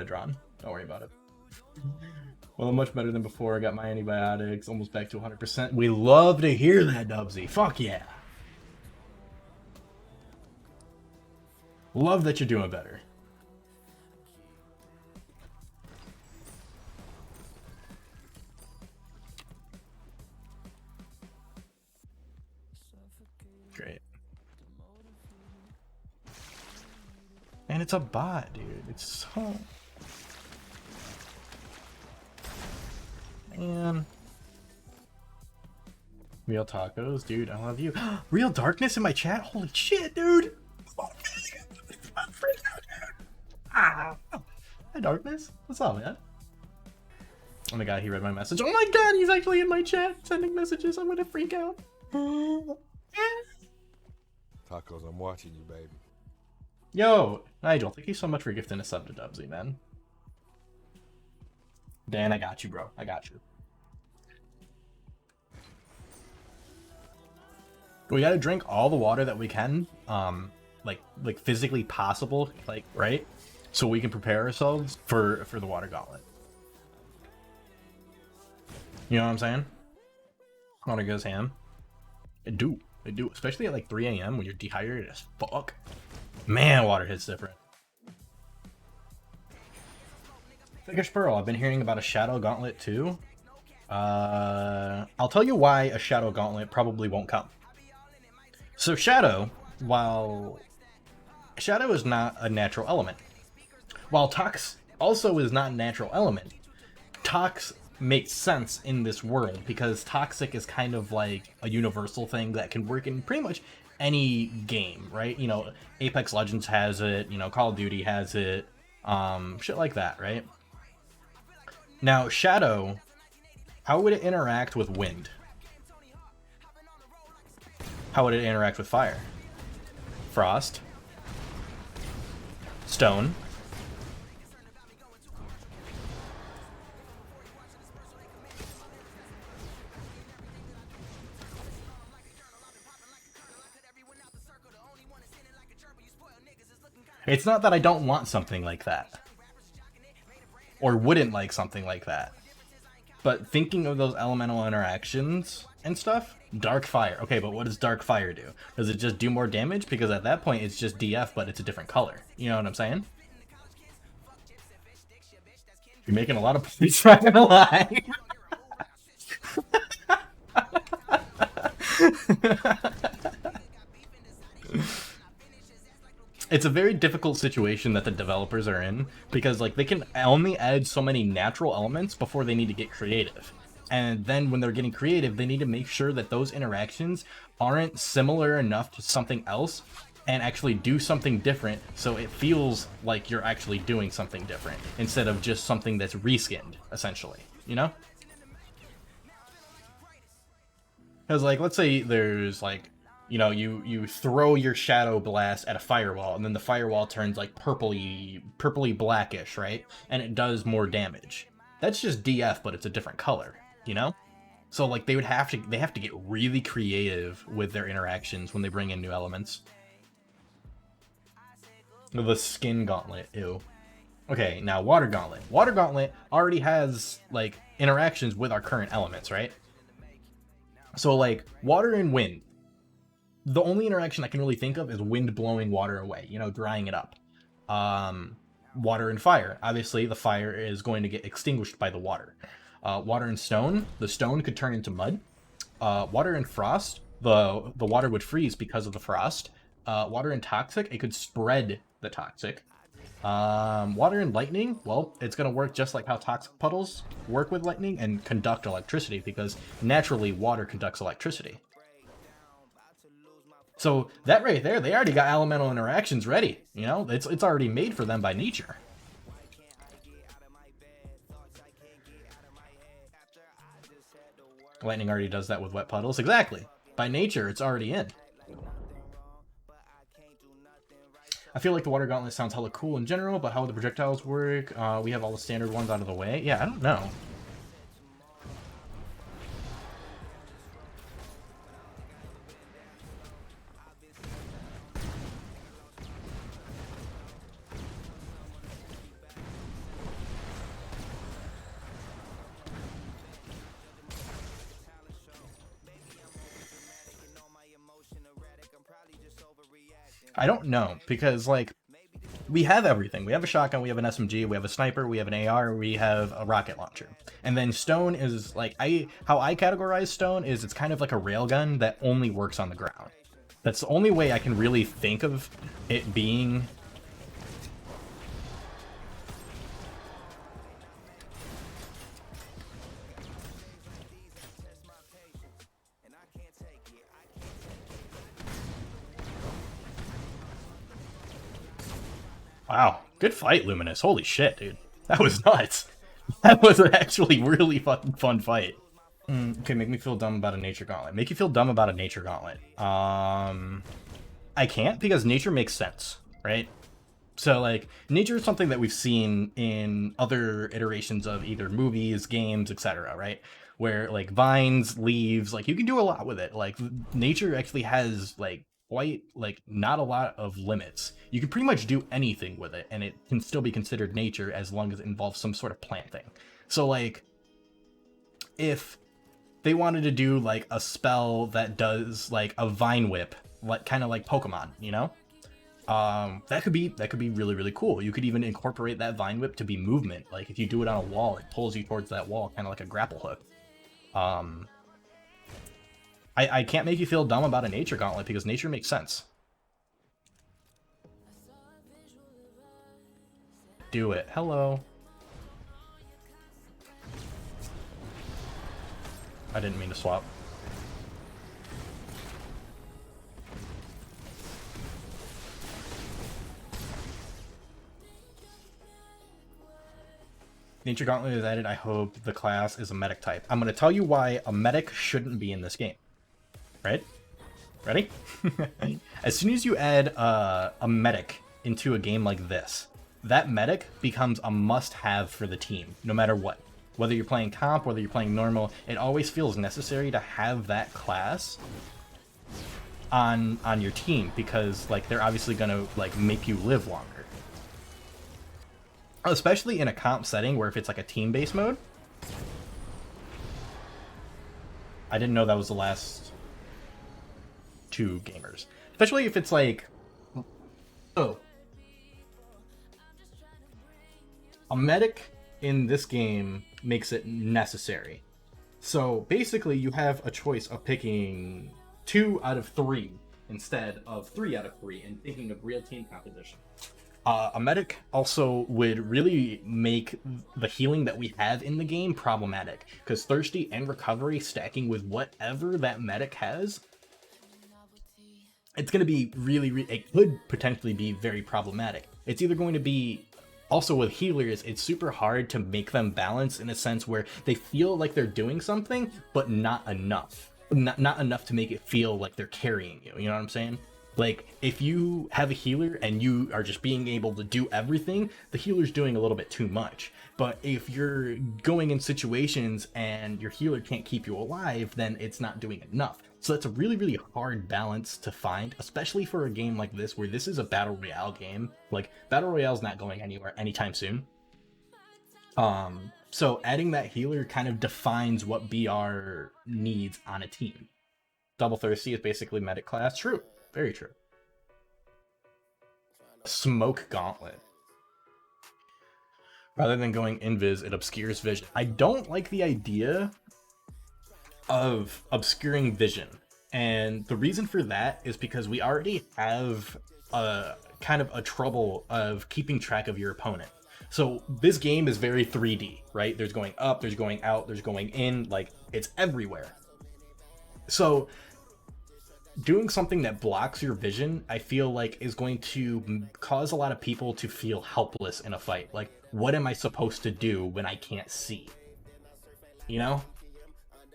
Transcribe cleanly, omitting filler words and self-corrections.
drawn. Don't worry about it. Well, much better than before. I got my antibiotics, almost back to 100%. We love to hear that, Dubsy. Fuck yeah. Love that you're doing better. Great. And it's a bot, dude. It's so... Man. Real tacos, dude. I love you. Real darkness in my chat? Holy shit, dude. Hi, darkness. What's up, man? Oh my god, he read my message. Oh my god, he's actually in my chat sending messages. I'm gonna freak out. Tacos, I'm watching you, baby. Yo, Nigel, thank you so much for gifting a sub to Dubsy, man. Dan, I got you, bro. I got you. We gotta drink all the water that we can, like physically possible, like, right? So we can prepare ourselves for the water gauntlet. You know what I'm saying? Water goes ham. It do. Especially at like 3 a.m. when you're dehydrated as fuck. Man, water hits different. Thicker Pearl, I've been hearing about a Shadow Gauntlet too. I'll tell you why a Shadow Gauntlet probably won't come. So Shadow, while Shadow is not a natural element, while Tox also is not a natural element, Tox makes sense in this world because Toxic is kind of like a universal thing that can work in pretty much any game, right? You know, Apex Legends has it, you know, Call of Duty has it, shit like that, right? Now, Shadow, how would it interact with wind? How would it interact with fire? Frost? Stone? It's not that I don't want something like that. Or wouldn't like something like that. But thinking of those elemental interactions and stuff, Dark Fire. Okay, but what does Dark Fire do? Does it just do more damage? Because at that point, it's just DF, but it's a different color. You know what I'm saying? You're making a lot of points, not gonna lie. It's a very difficult situation that the developers are in, because like they can only add so many natural elements before they need to get creative. And then when they're getting creative, they need to make sure that those interactions aren't similar enough to something else and actually do something different so it feels like you're actually doing something different instead of just something that's reskinned, essentially, you know? Because like, let's say there's like, you know, you throw your Shadow Blast at a firewall, and then the firewall turns like purpley blackish, right? And it does more damage. That's just DF, but it's a different color, you know? So like they have to get really creative with their interactions when they bring in new elements. The Skin Gauntlet, ew. Okay, now Water Gauntlet. Water Gauntlet already has like interactions with our current elements, right? So like water and wind. The only interaction I can really think of is wind blowing water away, you know, drying it up. Water and fire. Obviously, the fire is going to get extinguished by the water. Water and stone. The stone could turn into mud. Water and frost. The water would freeze because of the frost. Water and toxic. It could spread the toxic. Water and lightning. Well, it's going to work just like how toxic puddles work with lightning and conduct electricity, because naturally water conducts electricity. So that right there, they already got elemental interactions ready. You know, it's already made for them by nature. Lightning already does that with wet puddles. Exactly. By nature, it's already in. I feel like the Water Gauntlet sounds hella cool in general, but how would the projectiles work? We have all the standard ones out of the way. Yeah, I don't know. I don't know, because like we have everything. We have a shotgun, we have an SMG, we have a sniper, we have an AR, we have a rocket launcher. And then stone is like how I categorize stone is it's kind of like a railgun that only works on the ground. That's the only way I can really think of it being. Wow, good fight, Luminous. Holy shit, dude. That was nuts. That was actually really fun fight. Okay, make me feel dumb about a nature gauntlet. Make you feel dumb about a nature gauntlet. I can't because nature makes sense, right? So like nature is something that we've seen in other iterations of either movies, games, etc., right? Where like vines, leaves, like you can do a lot with it. Like nature actually has like quite like not a lot of limits. You can pretty much do anything with it and it can still be considered nature as long as it involves some sort of plant thing. So like if they wanted to do like a spell that does like a vine whip, like kind of like Pokemon, you know? That could be really cool. You could even incorporate that vine whip to be movement. Like if you do it on a wall, it pulls you towards that wall, kind of like a grapple hook. I can't make you feel dumb about a nature gauntlet because nature makes sense. Do it. Hello. I didn't mean to swap. Nature Gauntlet is added. I hope the class is a medic type. I'm going to tell you why a medic shouldn't be in this game. Right? Ready? As soon as you add a medic into a game like this, that medic becomes a must-have for the team, no matter what. Whether you're playing comp, whether you're playing normal, it always feels necessary to have that class on your team because like they're obviously going to like make you live longer. Especially in a comp setting where if it's like a team-based mode. I didn't know that was the last two gamers. Especially if it's like... Oh. A medic in this game makes it necessary. So basically you have a choice of picking 2 out of 3 instead of 3 out of 3 and thinking of real team composition. A medic also would really make the healing that we have in the game problematic, because Thirsty and Recovery stacking with whatever that medic has, it's going to be it could potentially be very problematic. It's either going to be, also with healers, it's super hard to make them balance in a sense where they feel like they're doing something, but not enough. Not enough to make it feel like they're carrying you, you know what I'm saying? Like, if you have a healer and you are just being able to do everything, the healer's doing a little bit too much. But if you're going in situations and your healer can't keep you alive, then it's not doing enough. So that's a really hard balance to find, especially for a game like this, where this is a Battle Royale game. Like, Battle Royale's not going anywhere anytime soon. So adding that healer kind of defines what BR needs on a team. Double Thirsty is basically medic class. True. Very true. Smoke Gauntlet. Rather than going invis, it obscures vision. I don't like the idea of obscuring vision. And the reason for that is because we already have a kind of a trouble of keeping track of your opponent. So this game is very 3D, right? There's going up, there's going out, there's going in, like it's everywhere. So doing something that blocks your vision, I feel like is going to cause a lot of people to feel helpless in a fight. Like, what am I supposed to do when I can't see? You know?